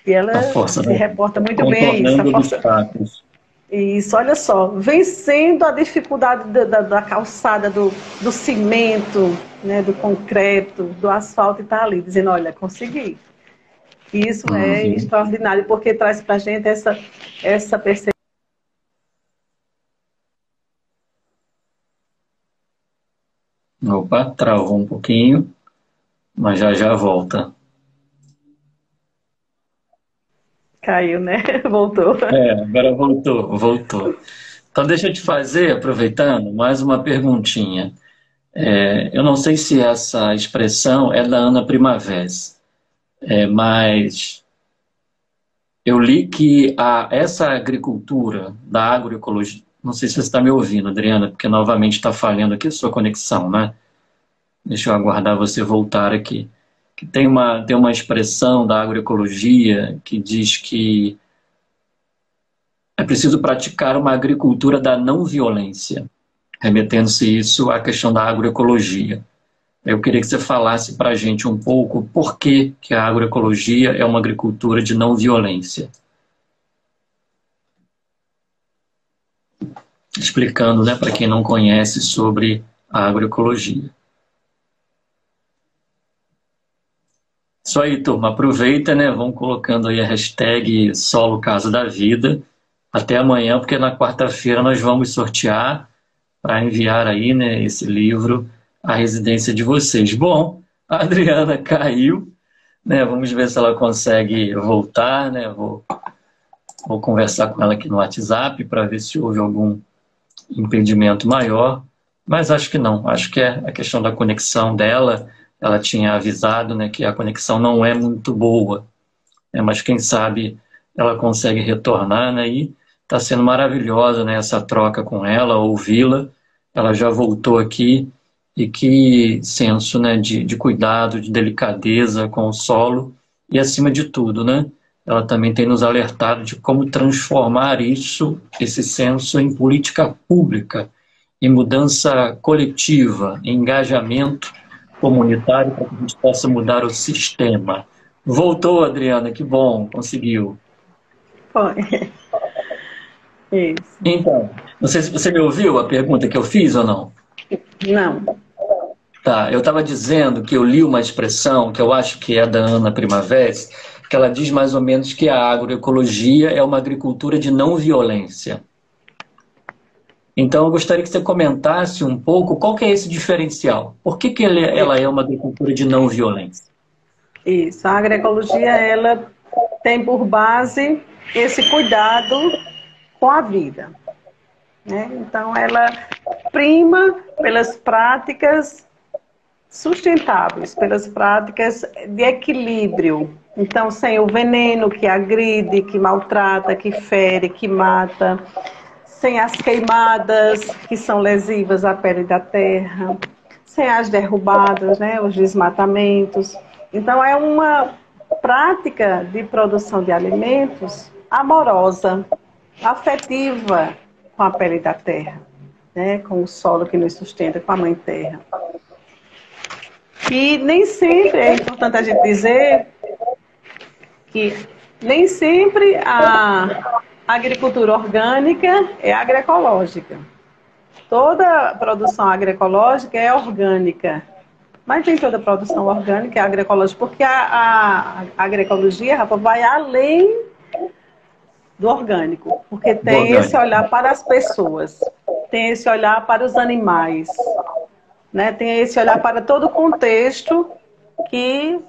E ela A força, se né? reporta muito bem a isso. Contornando obstáculos. Isso, olha só, vencendo a dificuldade da calçada, do cimento, né, do concreto, do asfalto, e está ali, dizendo, olha, consegui. Isso é extraordinário, porque traz para a gente essa percepção. Opa, travou um pouquinho, mas já volta. Caiu, né? Voltou. Agora voltou. Então deixa eu te fazer, aproveitando, mais uma perguntinha. Eu não sei se essa expressão é da Ana Primavera, mas eu li que essa agricultura da agroecologia, não sei se você está me ouvindo, Adriana, porque novamente está falhando aqui a sua conexão, né? Deixa eu aguardar você voltar aqui. Que tem uma expressão da agroecologia que diz que é preciso praticar uma agricultura da não violência, remetendo-se isso à questão da agroecologia. Eu queria que você falasse para a gente um pouco por que a agroecologia é uma agricultura de não violência. Explicando, né, para quem não conhece sobre a agroecologia. Isso aí, turma. Aproveita, né? Vão colocando aí a hashtag Solo Casa da Vida. Até amanhã, porque na quarta-feira nós vamos sortear para enviar aí, né, esse livro à residência de vocês. Bom, a Adriana caiu, né? Vamos ver se ela consegue voltar, né? Vou conversar com ela aqui no WhatsApp para ver se houve algum impedimento maior, mas acho que não. Acho que é a questão da conexão dela. Ela tinha avisado, né, que a conexão não é muito boa, né, mas quem sabe ela consegue retornar, né, e Está sendo maravilhosa, né, essa troca com ela, ouvi-la. Ela já voltou aqui e que senso, né, de cuidado, de delicadeza com o solo e, acima de tudo, né, ela também tem nos alertado de como transformar isso, esse senso, em política pública, em mudança coletiva, em engajamento comunitário para que a gente possa mudar o sistema. Voltou, Adriana, que bom, conseguiu. Foi. Isso. Então, não sei se você me ouviu a pergunta que eu fiz ou não. Não. Tá, eu estava dizendo que eu li uma expressão que eu acho que é da Ana Primavera, que ela diz mais ou menos que a agroecologia é uma agricultura de não violência. Então, eu gostaria que você comentasse um pouco qual que é esse diferencial. Por que que ela é uma agricultura de não violência? Isso. A agroecologia, ela tem por base esse cuidado com a vida, né? Então, ela prima pelas práticas sustentáveis, pelas práticas de equilíbrio. Então, sem o veneno que agride, que maltrata, que fere, que mata, sem as queimadas que são lesivas à pele da terra, sem as derrubadas, né, os desmatamentos. Então, é uma prática de produção de alimentos amorosa, afetiva com a pele da terra, né, com o solo que nos sustenta, com a mãe terra. E nem sempre, é importante a gente dizer que nem sempre a agricultura orgânica é agroecológica. Toda produção agroecológica é orgânica, mas nem toda produção orgânica é agroecológica, porque a agroecologia, Rafa, vai além do orgânico, porque tem esse olhar para as pessoas, tem esse olhar para os animais, né? Tem esse olhar para todo o contexto que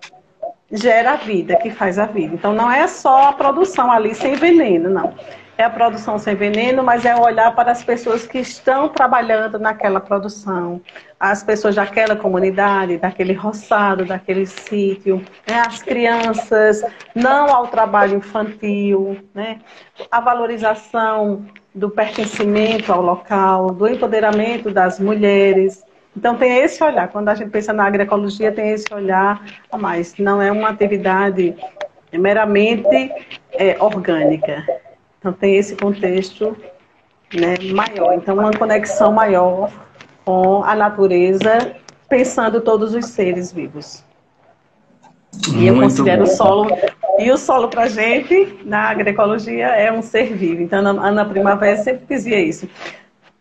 gera a vida, que faz a vida. Então, não é só a produção ali sem veneno, não. É a produção sem veneno, mas é o olhar para as pessoas que estão trabalhando naquela produção, as pessoas daquela comunidade, daquele roçado, daquele sítio, né? As crianças, não ao trabalho infantil, né? A valorização do pertencimento ao local, do empoderamento das mulheres. Então, tem esse olhar. Quando a gente pensa na agroecologia, tem esse olhar a mais. Não é uma atividade meramente orgânica. Então, tem esse contexto, né, maior. Então, uma conexão maior com a natureza, pensando todos os seres vivos. E eu considero o solo... E o solo, para a gente, na agroecologia, é um ser vivo. Então, a Ana Primavera sempre dizia isso.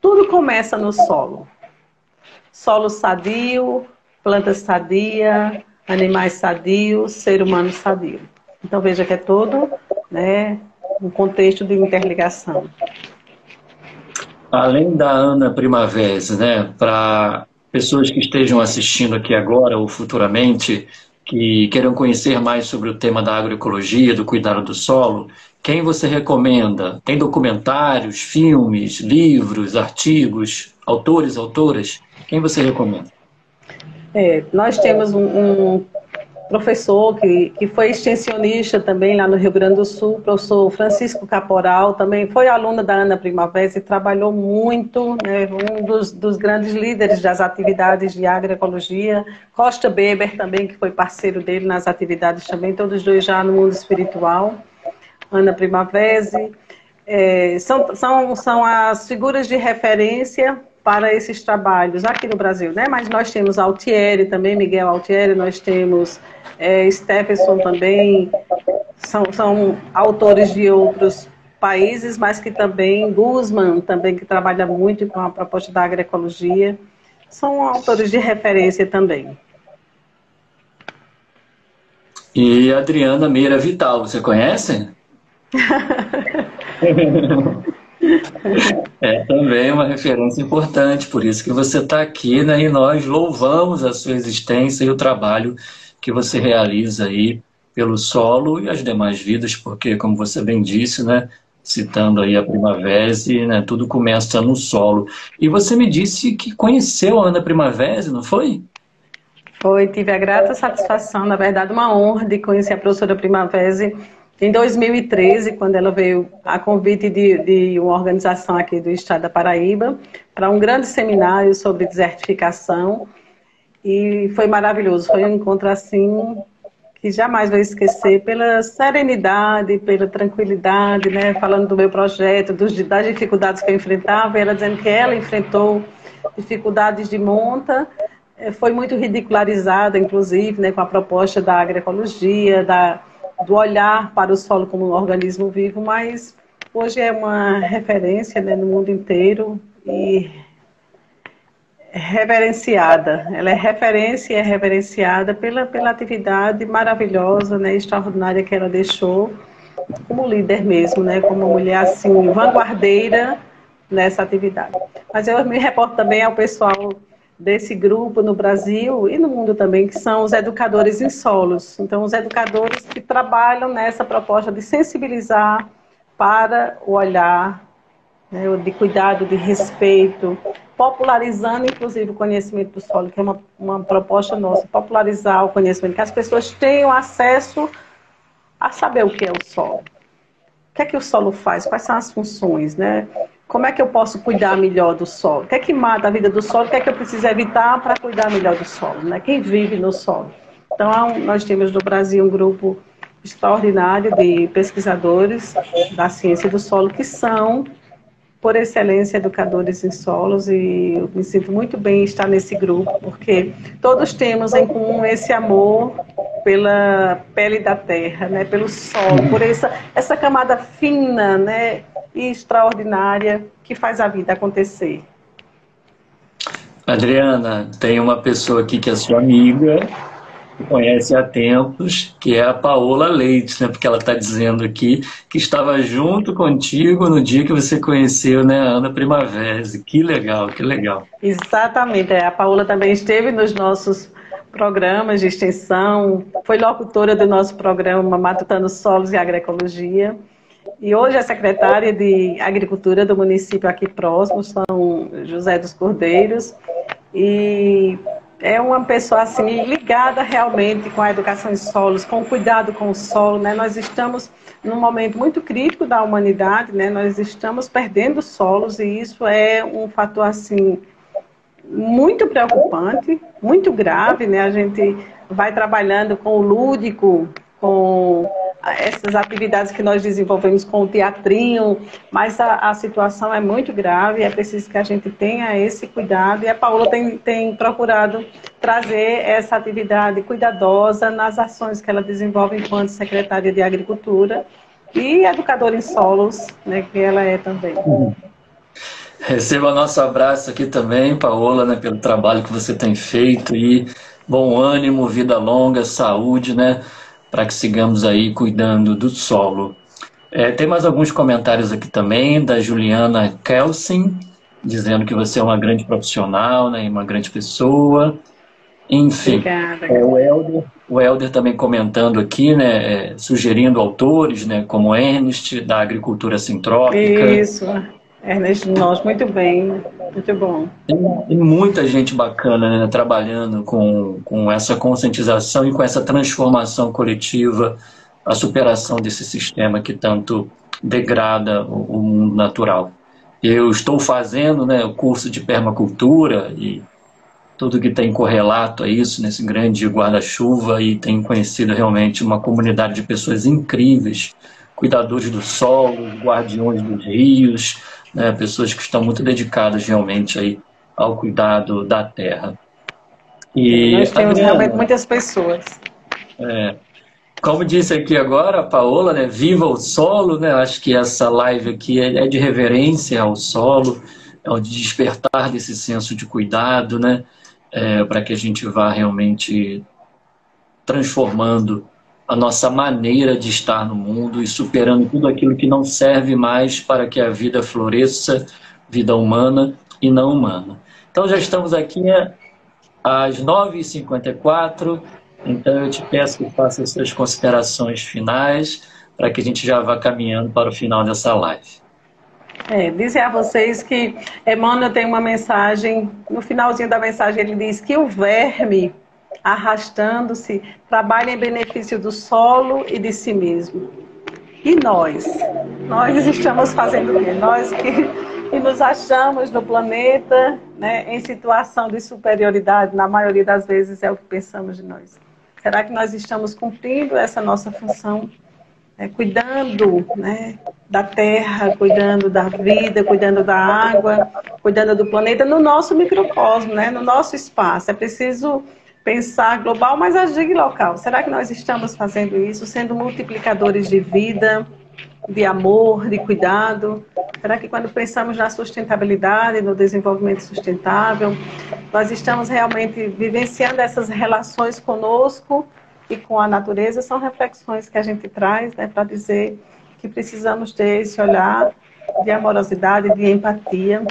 Tudo começa no solo. Solo sadio, planta sadia, animais sadios, ser humano sadio. Então veja que é todo, né, um contexto de interligação. Além da Ana Primavera, né, para pessoas que estejam assistindo aqui agora ou futuramente, que queiram conhecer mais sobre o tema da agroecologia, do cuidado do solo, quem você recomenda? Tem documentários, filmes, livros, artigos, autores, autoras? Quem você recomenda? Nós temos um professor que foi extensionista também lá no Rio Grande do Sul, o professor Francisco Caporal, também foi aluno da Ana Primavera e trabalhou muito, né, um dos grandes líderes das atividades de agroecologia. Costa Beber também, que foi parceiro dele nas atividades também, todos dois já no mundo espiritual. Ana Primavera, são as figuras de referência para esses trabalhos aqui no Brasil, né? Mas nós temos Altieri também, Miguel Altieri, nós temos Stephenson também, são autores de outros países, mas que também, Guzman também, que trabalha muito com a proposta da agroecologia, são autores de referência também. E Adriana Meira Vital, você conhece? É também uma referência importante, por isso que você está aqui, né? E nós louvamos a sua existência e o trabalho que você realiza aí pelo solo e as demais vidas, porque, como você bem disse, né? Citando aí a Primavera, né? Tudo começa no solo. E você me disse que conheceu a Ana Primavera, não foi? Foi, tive a grata satisfação, na verdade, uma honra de conhecer a professora Primavera. em 2013, quando ela veio a convite de uma organização aqui do estado da Paraíba, para um grande seminário sobre desertificação, e foi maravilhoso, foi um encontro assim que jamais vou esquecer, pela serenidade, pela tranquilidade, né? Falando do meu projeto, das dificuldades que eu enfrentava, ela dizendo que ela enfrentou dificuldades de monta, foi muito ridicularizada, inclusive, né, com a proposta da agroecologia, do olhar para o solo como um organismo vivo, mas hoje é uma referência, né, no mundo inteiro e reverenciada. Ela é referência e é reverenciada pela atividade maravilhosa, né, extraordinária que ela deixou como líder mesmo, né, como uma mulher assim, vanguardeira nessa atividade. Mas eu me reporto também ao pessoal desse grupo no Brasil e no mundo também, que são os educadores em solos. Então, os educadores que trabalham nessa proposta de sensibilizar para o olhar, né, de cuidado, de respeito, popularizando, inclusive, o conhecimento do solo, que é uma proposta nossa, popularizar o conhecimento, que as pessoas tenham acesso a saber o que é o solo. O que é que o solo faz? Quais são as funções, né? Como é que eu posso cuidar melhor do solo? O que é que mata a vida do solo? O que é que eu preciso evitar para cuidar melhor do solo, né? Quem vive no solo? Então, nós temos no Brasil um grupo extraordinário de pesquisadores da ciência do solo que são, por excelência, educadores em solos, e eu me sinto muito bem em estar nesse grupo, porque todos temos em comum esse amor pela pele da terra, né, pelo solo, por essa camada fina, né, e extraordinária que faz a vida acontecer. Adriana, tem uma pessoa aqui que é sua amiga, que conhece há tempos, que é a Paola Leite, né? Porque ela está dizendo aqui que estava junto contigo no dia que você conheceu, né, a Ana Primavera. Que legal, que legal. Exatamente, a Paola também esteve nos nossos programas de extensão, foi locutora do nosso programa Matutando Solos e Agroecologia, e hoje é secretária de Agricultura do município aqui próximo, São José dos Cordeiros, e é uma pessoa assim ligada realmente com a educação em solos, com o cuidado com o solo, né? Nós estamos num momento muito crítico da humanidade, né? Nós estamos perdendo solos e isso é um fator assim muito preocupante, muito grave, né? A gente vai trabalhando com o lúdico, com essas atividades que nós desenvolvemos com o teatrinho, mas a situação é muito grave, é preciso que a gente tenha esse cuidado, e a Paola tem procurado trazer essa atividade cuidadosa nas ações que ela desenvolve enquanto secretária de Agricultura e educadora em solos, né, que ela é também. Receba nosso abraço aqui também, Paola, né, pelo trabalho que você tem feito, e bom ânimo, vida longa, saúde, né, para que sigamos aí cuidando do solo. Tem mais alguns comentários aqui também, da Juliana Kelsen, dizendo que você é uma grande profissional, né, e uma grande pessoa. Enfim, Obrigada. O Helder também comentando aqui, né, sugerindo autores, né, como Ernest, da Agricultura Sintrópica. Isso, Ernest Nós, muito bem, muito bom. Tem muita gente bacana, né, trabalhando com essa conscientização e com essa transformação coletiva, a superação desse sistema que tanto degrada o mundo natural. Eu estou fazendo, né, o curso de permacultura e tudo que tem correlato a isso, nesse grande guarda-chuva, e tenho conhecido realmente uma comunidade de pessoas incríveis, cuidadores do solo, guardiões dos rios, né, pessoas que estão muito dedicadas realmente aí ao cuidado da terra. E, nós temos realmente muitas pessoas. Como disse aqui agora a Paola, né, viva o solo, né, acho que essa live aqui é de reverência ao solo, é de despertar desse senso de cuidado, né, para que a gente vá realmente transformando a nossa maneira de estar no mundo e superando tudo aquilo que não serve mais para que a vida floresça, vida humana e não humana. Então já estamos aqui às 9h54, então eu te peço que faça as suas considerações finais para que a gente já vá caminhando para o final dessa live. Dizer a vocês que Emmanuel tem uma mensagem, no finalzinho da mensagem ele diz que o verme, arrastando-se, trabalha em benefício do solo e de si mesmo. E nós? Nós estamos fazendo o quê? Nós que nos achamos no planeta, né, em situação de superioridade, na maioria das vezes é o que pensamos de nós. Será que nós estamos cumprindo essa nossa função? Cuidando, né, da terra, cuidando da vida, cuidando da água, cuidando do planeta, no nosso microcosmo, né, no nosso espaço. É preciso pensar global, mas agir local. Será que nós estamos fazendo isso, sendo multiplicadores de vida, de amor, de cuidado? Será que quando pensamos na sustentabilidade, no desenvolvimento sustentável, nós estamos realmente vivenciando essas relações conosco e com a natureza? São reflexões que a gente traz, né, para dizer que precisamos ter esse olhar de amorosidade, de empatia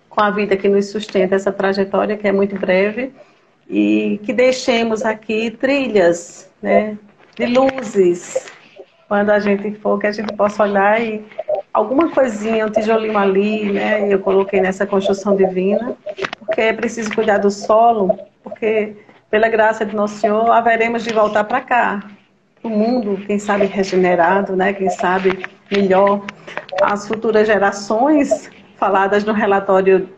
com a vida que nos sustenta, essa trajetória que é muito breve, e que deixemos aqui trilhas, né, de luzes, quando a gente for, que a gente possa olhar e alguma coisinha, um tijolinho ali, né, eu coloquei nessa construção divina, porque é preciso cuidar do solo, porque pela graça de Nosso Senhor haveremos de voltar para cá, o mundo, quem sabe regenerado, né, quem sabe melhor. As futuras gerações, faladas no relatório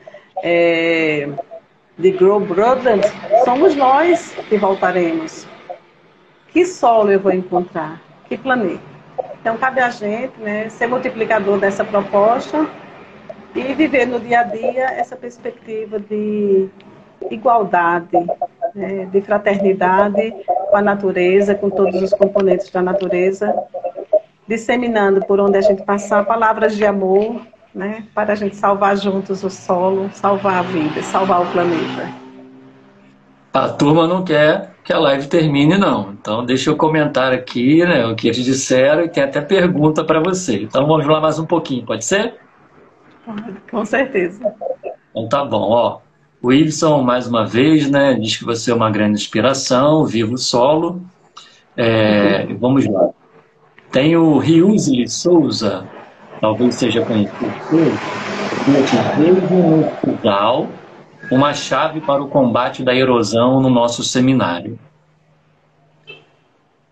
de Grow Brothers, somos nós que voltaremos. Que solo eu vou encontrar? Que planeta? Então, cabe a gente, né, ser multiplicador dessa proposta e viver no dia a dia essa perspectiva de igualdade, né, de fraternidade com a natureza, com todos os componentes da natureza, disseminando por onde a gente passar palavras de amor, né, para a gente salvar juntos o solo, salvar a vida, salvar o planeta. A turma não quer que a live termine, não. Então, deixa eu comentar aqui, né, o que eles disseram, e tem até pergunta para você. Então, vamos lá mais um pouquinho, pode ser? Com certeza. Então, tá bom. Ó, o Wilson, mais uma vez, né, diz que você é uma grande inspiração, viva o solo. Vamos lá. Tem o Riusli Souza, talvez seja conhecido por uma chave para o combate da erosão no nosso seminário.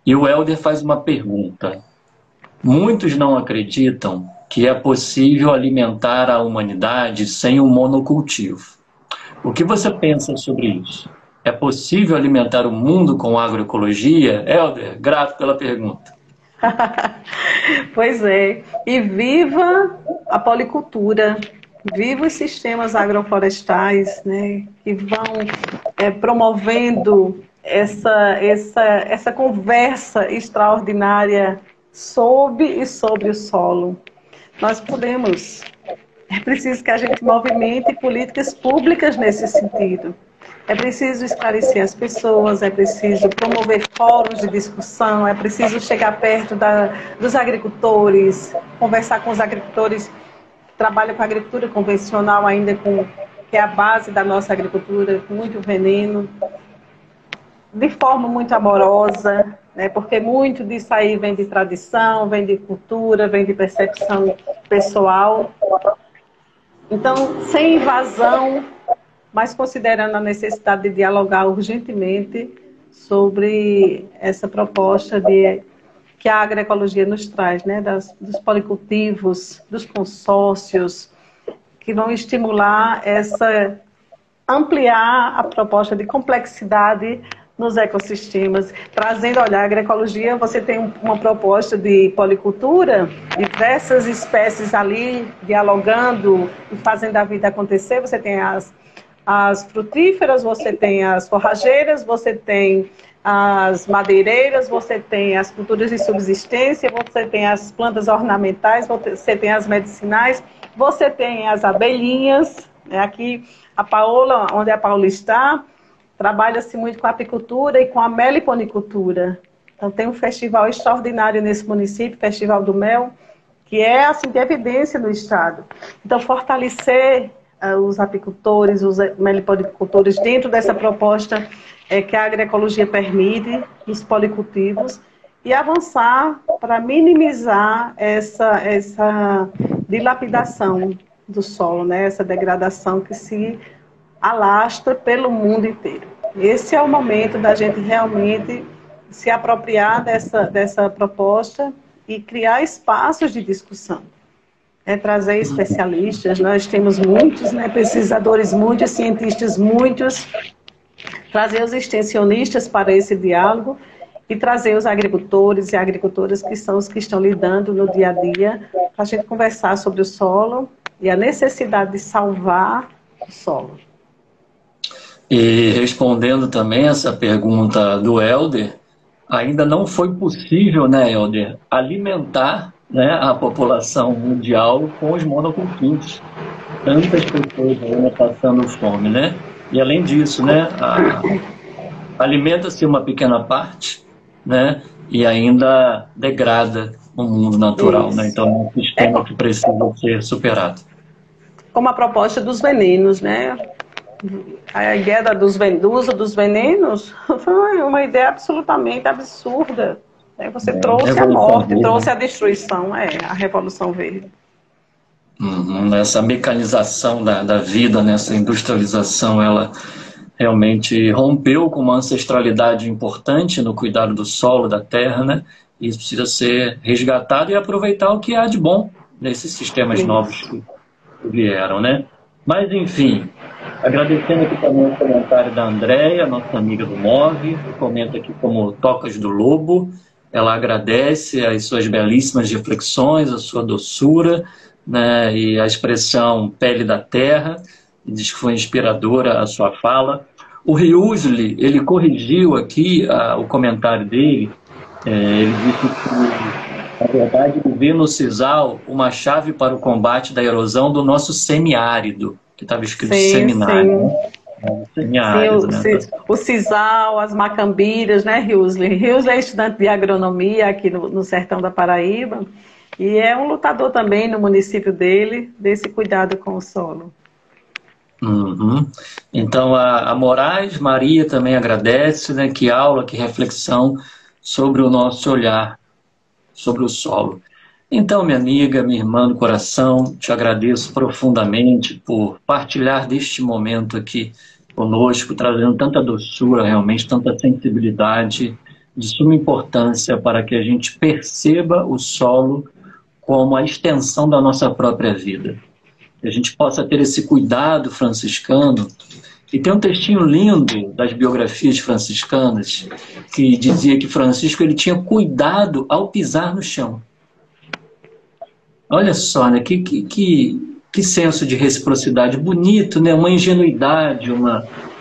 E o Helder faz uma pergunta. Muitos não acreditam que é possível alimentar a humanidade sem o monocultivo. O que você pensa sobre isso? É possível alimentar o mundo com agroecologia? Helder, grato pela pergunta. Pois é. E viva a policultura, viva os sistemas agroflorestais, né, que vão promovendo essa conversa extraordinária sobre o solo. Nós podemos, é preciso que a gente movimente políticas públicas nesse sentido. É preciso esclarecer as pessoas, é preciso promover fóruns de discussão, é preciso chegar perto dos agricultores, conversar com os agricultores que trabalham com a agricultura convencional ainda, que é a base da nossa agricultura, com muito veneno, de forma muito amorosa, né, porque muito disso aí vem de tradição, vem de cultura, vem de percepção pessoal. Então, sem invasão, mas considerando a necessidade de dialogar urgentemente sobre essa proposta que a agroecologia nos traz, né, dos policultivos, dos consórcios, que vão estimular ampliar a proposta de complexidade nos ecossistemas, trazendo, olha, a agroecologia, você tem uma proposta de policultura, diversas espécies ali dialogando e fazendo a vida acontecer. Você tem as frutíferas, você tem as forrageiras, você tem as madeireiras, você tem as culturas de subsistência, você tem as plantas ornamentais, você tem as medicinais, você tem as abelhinhas. Aqui, a Paola, onde a Paola está, trabalha-se muito com a apicultura e com a meliponicultura. Então, tem um festival extraordinário nesse município, Festival do Mel, que é, assim, de evidência no estado. Então, fortalecer os apicultores, os meliponicultores, dentro dessa proposta que a agroecologia permite, os policultivos, e avançar para minimizar essa dilapidação do solo, né? Essa degradação que se alastra pelo mundo inteiro. Esse é o momento da gente realmente se apropriar dessa proposta e criar espaços de discussão. Trazer especialistas, nós temos muitos, né, pesquisadores, muitos cientistas, muitos, trazer os extensionistas para esse diálogo e trazer os agricultores e agricultoras que são os que estão lidando no dia a dia, para a gente conversar sobre o solo e a necessidade de salvar o solo. E respondendo também essa pergunta do Helder, ainda não foi possível, né, Helder, alimentar, né, a população mundial com os monocultivos. Tantas pessoas ainda passando fome, né? E além disso, né, alimenta-se uma pequena parte, né, e ainda degrada o mundo natural, né? Então é um sistema que precisa ser superado. Como a proposta dos venenos, né? A ideia do uso dos venenos foi uma ideia absolutamente absurda. Você trouxe a morte, verde, trouxe a destruição, a Revolução Verde. Essa mecanização da vida, nessa industrialização, ela realmente rompeu com uma ancestralidade importante no cuidado do solo, da terra, né? E isso precisa ser resgatado e aproveitar o que há de bom nesses sistemas novos que vieram, né? Mas, enfim, agradecendo aqui também o comentário da Andréia, nossa amiga do MOVE, que comenta aqui como Tocas do Lobo. Ela agradece as suas belíssimas reflexões, a sua doçura, né, e a expressão pele da terra, e diz que foi inspiradora a sua fala. O Riusli, ele corrigiu aqui o comentário dele, ele disse que, na verdade, ele vê no sisal uma chave para o combate da erosão do nosso semiárido, que estava escrito seminário, né? O sisal, as macambiras, né, Riusli? Riusli é estudante de agronomia aqui no sertão da Paraíba e é um lutador também no município dele, desse cuidado com o solo. Então a Moraes Maria também agradece, né? Que aula, que reflexão sobre o nosso olhar sobre o solo. Então, minha amiga, minha irmã do coração, te agradeço profundamente por partilhar deste momento aqui conosco, trazendo tanta doçura, realmente, tanta sensibilidade, de suma importância para que a gente perceba o solo como a extensão da nossa própria vida. Que a gente possa ter esse cuidado franciscano. E tem um textinho lindo das biografias franciscanas que dizia que Francisco ele tinha cuidado ao pisar no chão. Olha só, né? Que senso de reciprocidade bonito, né? Uma ingenuidade,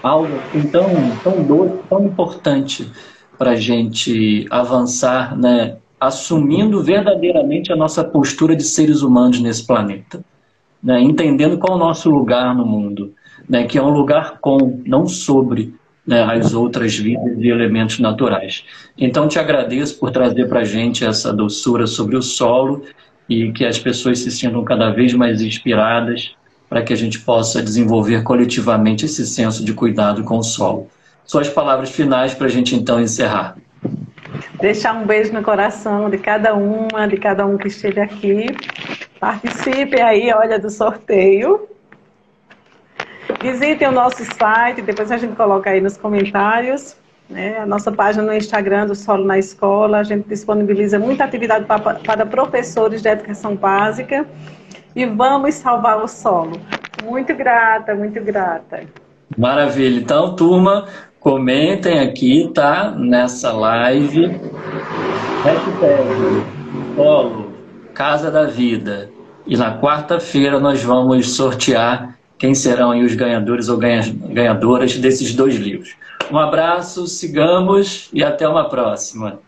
algo assim tão doce, tão importante para a gente avançar, né? Assumindo verdadeiramente a nossa postura de seres humanos nesse planeta, né? Entendendo qual é o nosso lugar no mundo, né? Que é um lugar com, não sobre, né, as outras vidas e elementos naturais. Então, te agradeço por trazer para a gente essa doçura sobre o solo e que as pessoas se sintam cada vez mais inspiradas para que a gente possa desenvolver coletivamente esse senso de cuidado com o solo. Suas palavras finais para a gente, então, encerrar. Deixar um beijo no coração de cada um que esteve aqui. Participe aí, olha, do sorteio. Visitem o nosso site, depois a gente coloca aí nos comentários, né? A nossa página no Instagram do Solo na Escola. A gente disponibiliza muita atividade para professores de educação básica. E vamos salvar o solo. Muito grata, muito grata. Maravilha. Então, turma, comentem aqui, tá? Nessa live. Hashtag Solo Casa da Vida. E na quarta-feira nós vamos sortear quem serão aí os ganhadores ou ganhadoras desses 2 livros. Um abraço, sigamos e até uma próxima.